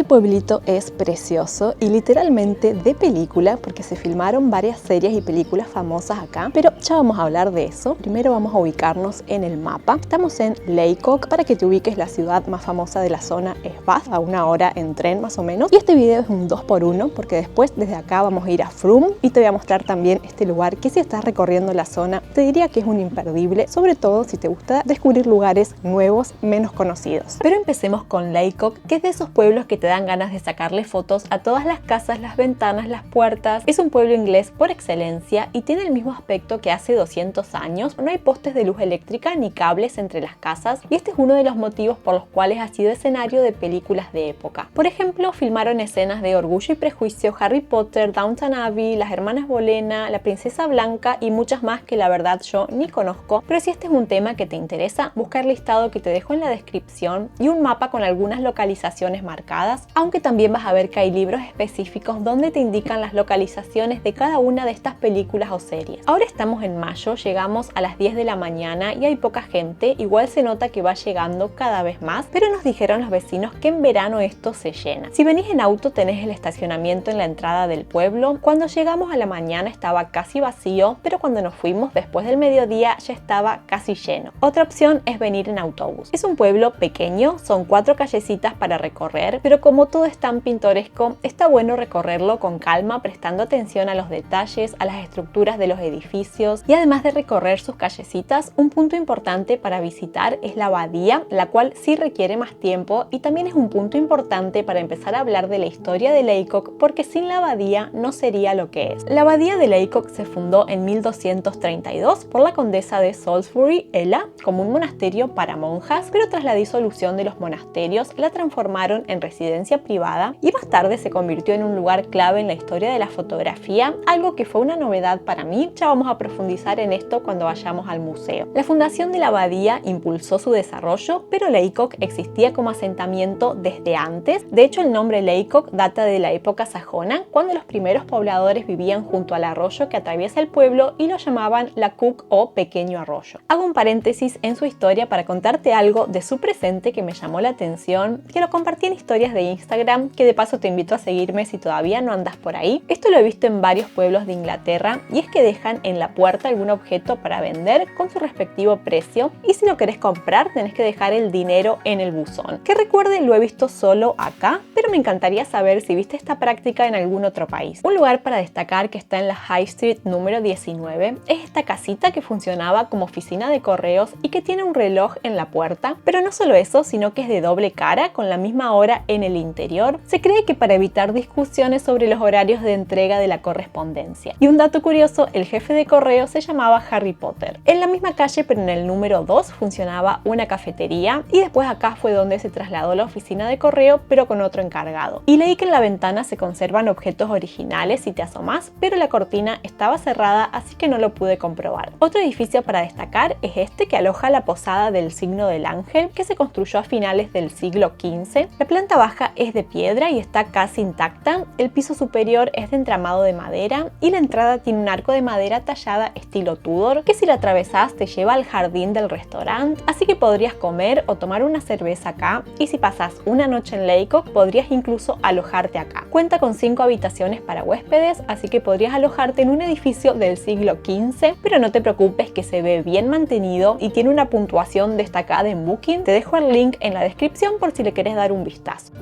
pueblito es precioso y literalmente de película porque se filmaron varias series y películas famosas acá, pero ya vamos a hablar de eso. Primero vamos a ubicarnos en el mapa. Estamos en Laycock. Para que te ubiques, la ciudad más famosa de la zona es Bath, a 1 hora en tren más o menos. Y este video es un 2x1 porque después desde acá vamos a ir a Frome y te voy a mostrar también este lugar que si estás recorriendo la zona te diría que es un imperdible, sobre todo si te gusta descubrir lugares nuevos, menos conocidos. Pero empecemos con Laycock, que es de esos pueblos que te dan ganas de sacarle fotos a todas las casas, las ventanas, las puertas. Es un pueblo inglés por excelencia y tiene el mismo aspecto que hace 200 años. No hay postes de luz eléctrica ni cables entre las casas y este es uno de los motivos por los cuales ha sido escenario de películas de época. Por ejemplo, filmaron escenas de Orgullo y Prejuicio, Harry Potter, Downton Abbey, Las Hermanas Bolena, La Princesa Blanca y muchas más que la verdad yo ni conozco, pero si este es un tema que te interesa, busca el listado que te dejo en la descripción y un mapa con algunas localizaciones marcadas, aunque también vas a ver que hay libros específicos donde te indican las localizaciones de cada una de estas películas o series. Ahora estamos en mayo, llegamos a las 10 de la mañana y hay poca gente, igual se nota que va llegando cada vez más, pero nos dijeron los vecinos que en verano esto se llena. Si venís en auto tenés el estacionamiento en la entrada del pueblo. Cuando llegamos a la mañana estaba casi vacío, pero cuando nos fuimos después del mediodía ya estaba casi lleno. Otra opción es venir en autobús. Es un pueblo pequeño, son 4 callecitas para recorrer, pero como todo es tan pintoresco, está bueno recorrerlo con calma, prestando atención a los detalles, a las estructuras de los edificios y además de recorrer sus callecitas, un punto importante para visitar es la abadía, la cual sí requiere más tiempo y también es un punto importante para empezar a hablar de la historia de Laycock porque sin la abadía no sería lo que es. La abadía de Laycock se fundó en 1232 por la condesa de Salisbury, Ella, como un monasterio para monjas, pero tras la disolución de los monasterios la transformaron en residencia privada y más tarde se convirtió en un lugar clave en la historia de la fotografía, algo que fue una novedad para mí. Ya vamos a profundizar en esto cuando vayamos al museo. La fundación de la abadía impulsó su desarrollo, pero Laycock existía como asentamiento desde antes. De hecho, el nombre Laycock data de la época sajona, cuando los primeros pobladores vivían junto al arroyo que atraviesa el pueblo y lo llamaban la Cook o pequeño arroyo. Hago un paréntesis en su historia para contarte algo de su presente que me llamó la atención, que lo compartí en historias de Instagram, que de paso te invito a seguirme si todavía no andas por ahí. Esto lo he visto en varios pueblos de Inglaterra y es que dejan en la puerta algún objeto para vender con su respectivo precio y si lo querés comprar tenés que dejar el dinero en el buzón. Que recuerde, lo he visto solo acá, pero me encantaría saber si viste esta práctica en algún otro país. Un lugar para destacar que está en la High Street número 19 es esta casita que funcionaba como oficina de correos y que tiene un reloj en la puerta, pero no solo eso, sino que es de doble cara con la misma hora en el interior. Se cree que para evitar discusiones sobre los horarios de entrega de la correspondencia. Y un dato curioso, el jefe de correo se llamaba Harry Potter. En la misma calle, pero en el número 2, funcionaba una cafetería y después acá fue donde se trasladó la oficina de correo, pero con otro encargado. Y leí que en la ventana se conservan objetos originales si te asomás, pero la cortina estaba cerrada, así que no lo pude comprobar. Otro edificio para destacar es este que aloja la posada del Signo del Ángel, que se construyó a finales del siglo XV. La planta baja es de piedra y está casi intacta, el piso superior es de entramado de madera y la entrada tiene un arco de madera tallada estilo Tudor, que si la atravesás te lleva al jardín del restaurante, así que podrías comer o tomar una cerveza acá y si pasás una noche en Laycock podrías incluso alojarte acá. Cuenta con 5 habitaciones para huéspedes, así que podrías alojarte en un edificio del siglo XV, pero no te preocupes que se ve bien mantenido y tiene una puntuación destacada en Booking. Te dejo el link en la descripción por si le querés dar un vistazo.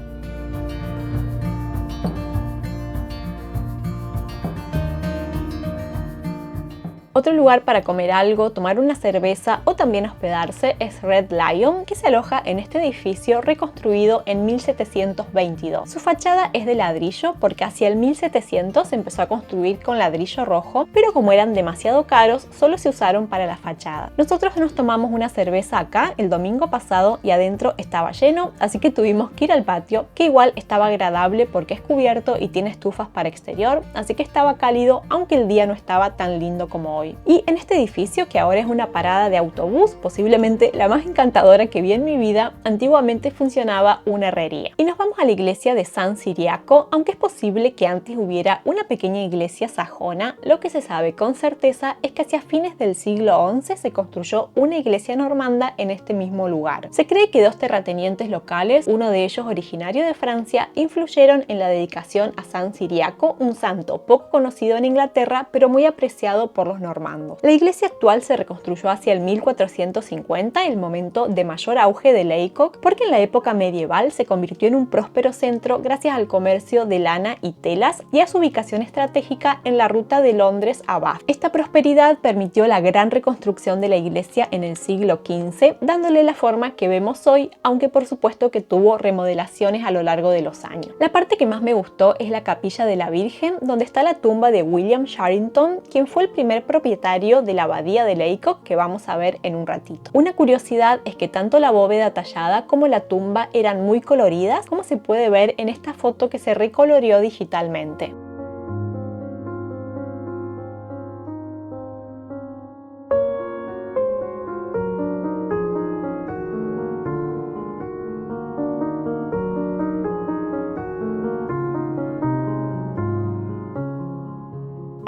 Otro lugar para comer algo, tomar una cerveza o también hospedarse es Red Lion, que se aloja en este edificio reconstruido en 1722. Su fachada es de ladrillo porque hacia el 1700 se empezó a construir con ladrillo rojo, pero como eran demasiado caros, solo se usaron para la fachada. Nosotros nos tomamos una cerveza acá el domingo pasado y adentro estaba lleno, así que tuvimos que ir al patio, que igual estaba agradable porque es cubierto y tiene estufas para exterior, así que estaba cálido, aunque el día no estaba tan lindo como hoy. hoy. Y en este edificio, que ahora es una parada de autobús, posiblemente la más encantadora que vi en mi vida, antiguamente funcionaba una herrería. Y nos vamos a la iglesia de San Ciriaco, aunque es posible que antes hubiera una pequeña iglesia sajona. Lo que se sabe con certeza es que hacia fines del siglo XI se construyó una iglesia normanda en este mismo lugar. Se cree que dos terratenientes locales, uno de ellos originario de Francia, influyeron en la dedicación a San Ciriaco, un santo poco conocido en Inglaterra pero muy apreciado por los normandos. La iglesia actual se reconstruyó hacia el 1450, el momento de mayor auge de Lacock, porque en la época medieval se convirtió en un próspero centro gracias al comercio de lana y telas y a su ubicación estratégica en la ruta de Londres a Bath. Esta prosperidad permitió la gran reconstrucción de la iglesia en el siglo XV, dándole la forma que vemos hoy, aunque por supuesto que tuvo remodelaciones a lo largo de los años. La parte que más me gustó es la capilla de la Virgen, donde está la tumba de William Sharrington, quien fue el primer propietario de la abadía de Lacock, que vamos a ver en un ratito. Una curiosidad es que tanto la bóveda tallada como la tumba eran muy coloridas, como se puede ver en esta foto que se recoloreó digitalmente.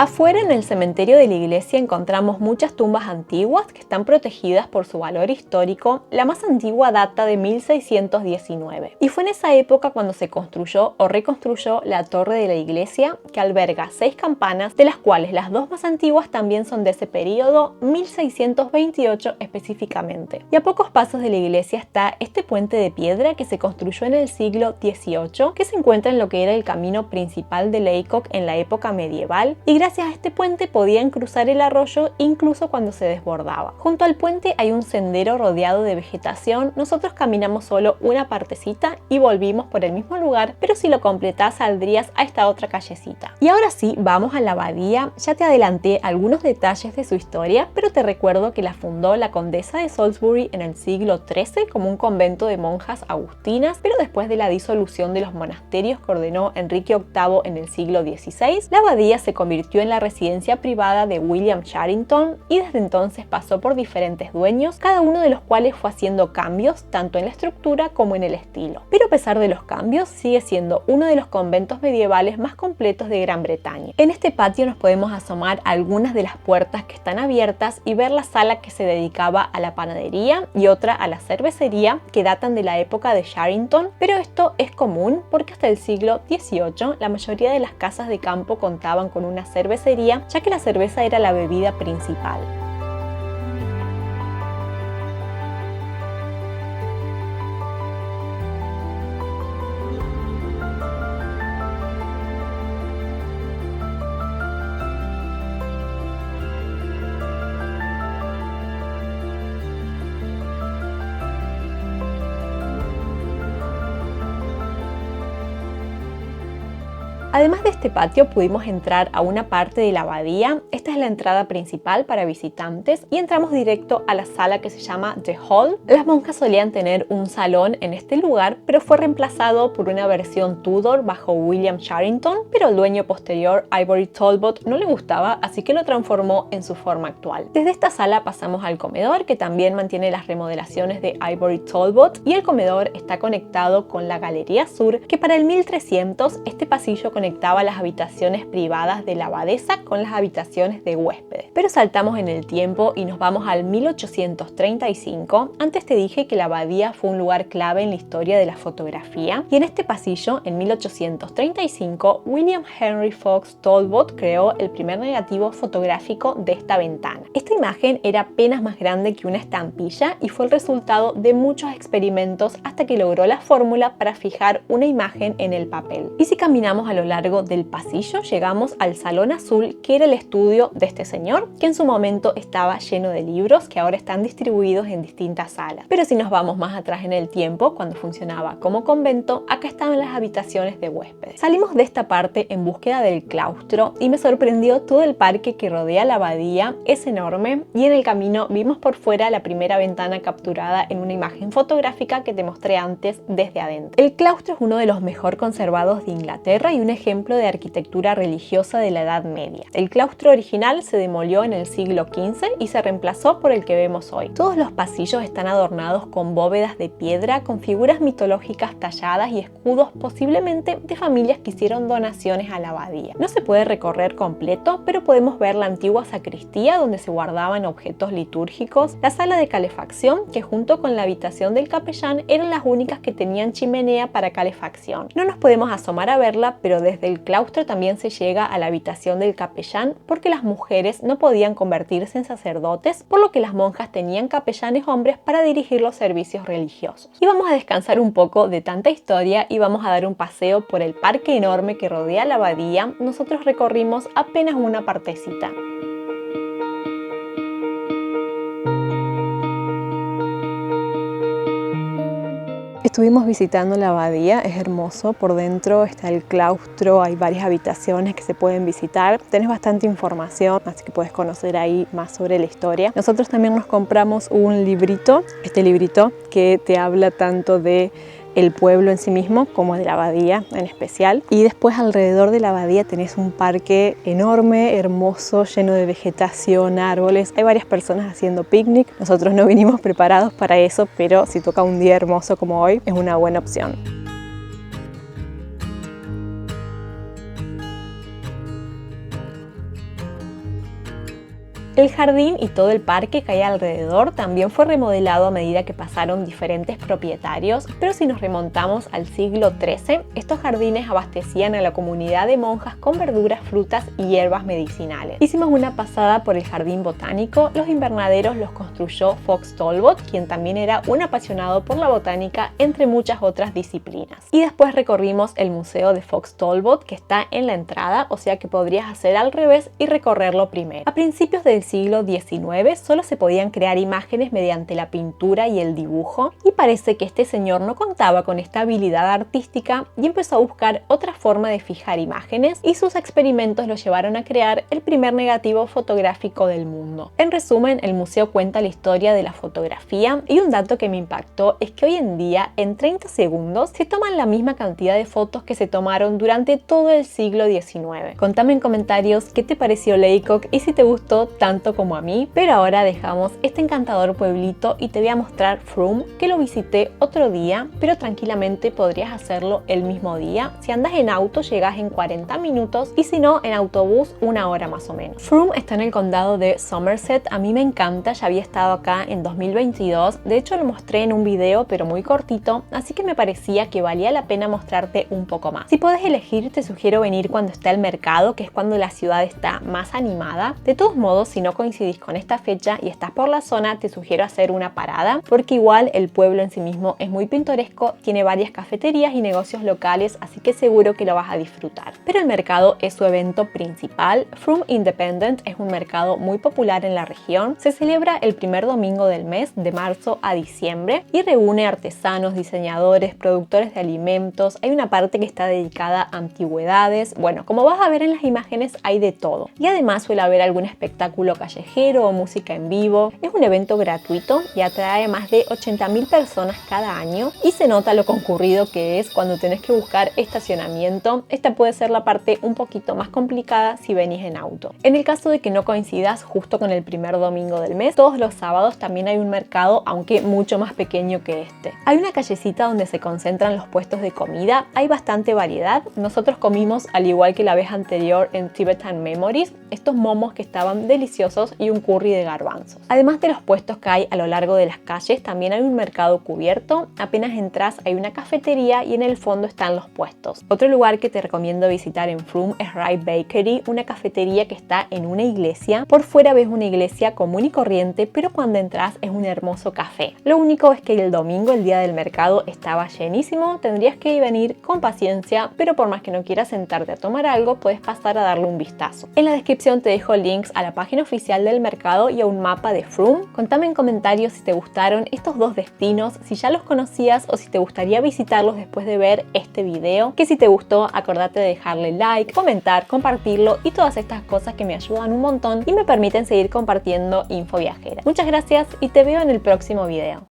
Afuera en el cementerio de la iglesia encontramos muchas tumbas antiguas que están protegidas por su valor histórico. La más antigua data de 1619 y fue en esa época cuando se construyó o reconstruyó la torre de la iglesia, que alberga 6 campanas, de las cuales las 2 más antiguas también son de ese periodo, 1628 específicamente. Y a pocos pasos de la iglesia está este puente de piedra que se construyó en el siglo XVIII, que se encuentra en lo que era el camino principal de Lacock en la época medieval, y gracias a este puente podían cruzar el arroyo incluso cuando se desbordaba. Junto al puente hay un sendero rodeado de vegetación. Nosotros caminamos solo una partecita y volvimos por el mismo lugar, pero si lo completás saldrías a esta otra callecita. Y ahora sí, vamos a la abadía. Ya te adelanté algunos detalles de su historia, pero te recuerdo que la fundó la condesa de Salisbury en el siglo XIII como un convento de monjas agustinas, pero después de la disolución de los monasterios que ordenó Enrique VIII en el siglo XVI, la abadía se convirtió en la residencia privada de William Sharrington y desde entonces pasó por diferentes dueños, cada uno de los cuales fue haciendo cambios tanto en la estructura como en el estilo. Pero a pesar de los cambios, sigue siendo uno de los conventos medievales más completos de Gran Bretaña. En este patio nos podemos asomar a algunas de las puertas que están abiertas y ver la sala que se dedicaba a la panadería y otra a la cervecería, que datan de la época de Sharrington, pero esto es común porque hasta el siglo XVIII la mayoría de las casas de campo contaban con una cervecería, ya que la cerveza era la bebida principal. Además de este patio pudimos entrar a una parte de la abadía. Esta es la entrada principal para visitantes y entramos directo a la sala que se llama The Hall. Las monjas solían tener un salón en este lugar, pero fue reemplazado por una versión Tudor bajo William Sharrington, pero al dueño posterior, Ivory Talbot, no le gustaba, así que lo transformó en su forma actual. Desde esta sala pasamos al comedor, que también mantiene las remodelaciones de Ivory Talbot, y el comedor está conectado con la Galería Sur, que para el 1300 este pasillo conectaba las habitaciones privadas de la abadesa con las habitaciones de huéspedes. Pero saltamos en el tiempo y nos vamos al 1835. Antes te dije que la abadía fue un lugar clave en la historia de la fotografía, y en este pasillo, en 1835, William Henry Fox Talbot creó el primer negativo fotográfico de esta ventana. Esta imagen era apenas más grande que una estampilla y fue el resultado de muchos experimentos hasta que logró la fórmula para fijar una imagen en el papel. Y si caminamos a lo largo del pasillo, llegamos al Salón Azul, que era el estudio de este señor, que en su momento estaba lleno de libros que ahora están distribuidos en distintas salas. Pero si nos vamos más atrás en el tiempo, cuando funcionaba como convento, acá estaban las habitaciones de huéspedes. Salimos de esta parte en búsqueda del claustro y me sorprendió todo el parque que rodea la abadía. Es enorme y en el camino vimos por fuera la primera ventana capturada en una imagen fotográfica que te mostré antes desde adentro. El claustro es uno de los mejor conservados de Inglaterra y un ejemplo de arquitectura religiosa de la Edad Media. El claustro original se demolió en el siglo XV y se reemplazó por el que vemos hoy. Todos los pasillos están adornados con bóvedas de piedra, con figuras mitológicas talladas y escudos posiblemente de familias que hicieron donaciones a la abadía. No se puede recorrer completo, pero podemos ver la antigua sacristía donde se guardaban objetos litúrgicos, la sala de calefacción, que junto con la habitación del capellán eran las únicas que tenían chimenea para calefacción. No nos podemos asomar a verla, pero desde el claustro también se llega a la habitación del capellán porque las mujeres no podían convertirse en sacerdotes, por lo que las monjas tenían capellanes hombres para dirigir los servicios religiosos. Y vamos a descansar un poco de tanta historia y vamos a dar un paseo por el parque enorme que rodea la abadía. Nosotros recorrimos apenas una partecita. Estuvimos visitando la abadía, es hermoso, por dentro está el claustro, hay varias habitaciones que se pueden visitar, tenés bastante información, así que puedes conocer ahí más sobre la historia. Nosotros también nos compramos un librito, este librito que te habla tanto de el pueblo en sí mismo como de la abadía en especial, y después alrededor de la abadía tenés un parque enorme, hermoso, lleno de vegetación, árboles. Hay varias personas haciendo picnic. Nosotros no vinimos preparados para eso, pero si toca un día hermoso como hoy es una buena opción. El jardín y todo el parque que hay alrededor también fue remodelado a medida que pasaron diferentes propietarios, pero si nos remontamos al siglo XIII, estos jardines abastecían a la comunidad de monjas con verduras, frutas y hierbas medicinales. Hicimos una pasada por el jardín botánico. Los invernaderos los construyó Fox Talbot, quien también era un apasionado por la botánica, entre muchas otras disciplinas. Y después recorrimos el museo de Fox Talbot, que está en la entrada, o sea que podrías hacer al revés y recorrerlo primero. A principios del siglo XIX solo se podían crear imágenes mediante la pintura y el dibujo, y parece que este señor no contaba con esta habilidad artística y empezó a buscar otra forma de fijar imágenes, y sus experimentos lo llevaron a crear el primer negativo fotográfico del mundo. En resumen, el museo cuenta la historia de la fotografía, y un dato que me impactó es que hoy en día en 30 segundos se toman la misma cantidad de fotos que se tomaron durante todo el siglo XIX. Contame en comentarios qué te pareció Laycock y si te gustó tanto como a mí, pero ahora dejamos este encantador pueblito y te voy a mostrar Frome, que lo visité otro día, pero tranquilamente podrías hacerlo el mismo día. Si andas en auto llegas en 40 minutos y si no en autobús 1 hora más o menos. Frome está en el condado de Somerset. A mí me encanta, ya había estado acá en 2022, de hecho lo mostré en un video pero muy cortito, así que me parecía que valía la pena mostrarte un poco más. Si puedes elegir, te sugiero venir cuando está el mercado, que es cuando la ciudad está más animada. De todos modos, si no coincidís con esta fecha y estás por la zona, te sugiero hacer una parada, porque igual el pueblo en sí mismo es muy pintoresco, tiene varias cafeterías y negocios locales, así que seguro que lo vas a disfrutar. Pero el mercado es su evento principal. Frome Independent es un mercado muy popular en la región, se celebra el primer domingo del mes, de marzo a diciembre, y reúne artesanos, diseñadores, productores de alimentos. Hay una parte que está dedicada a antigüedades. Bueno, como vas a ver en las imágenes, hay de todo, y además suele haber algún espectáculo callejero o música en vivo. Es un evento gratuito y atrae a más de 80.000 personas cada año, y se nota lo concurrido que es cuando tenés que buscar estacionamiento. Esta puede ser la parte un poquito más complicada si venís en auto. En el caso de que no coincidas justo con el primer domingo del mes, todos los sábados también hay un mercado, aunque mucho más pequeño que este. Hay una callecita donde se concentran los puestos de comida, hay bastante variedad. Nosotros comimos, al igual que la vez anterior en Tibetan Memories, estos momos que estaban deliciosos y un curry de garbanzos. Además de los puestos que hay a lo largo de las calles, también hay un mercado cubierto. Apenas entras hay una cafetería y en el fondo están los puestos. Otro lugar que te recomiendo visitar en Frome es Rye Bakery, una cafetería que está en una iglesia. Por fuera ves una iglesia común y corriente, pero cuando entras es un hermoso café. Lo único es que el domingo, el día del mercado, estaba llenísimo. Tendrías que venir con paciencia, pero por más que no quieras sentarte a tomar algo, puedes pasar a darle un vistazo. En la descripción te dejo links a la página oficial del mercado y a un mapa de Frome. Contame en comentarios si te gustaron estos dos destinos, si ya los conocías o si te gustaría visitarlos después de ver este video. Que si te gustó, acordate de dejarle like, comentar, compartirlo y todas estas cosas que me ayudan un montón y me permiten seguir compartiendo info viajera. Muchas gracias y te veo en el próximo video.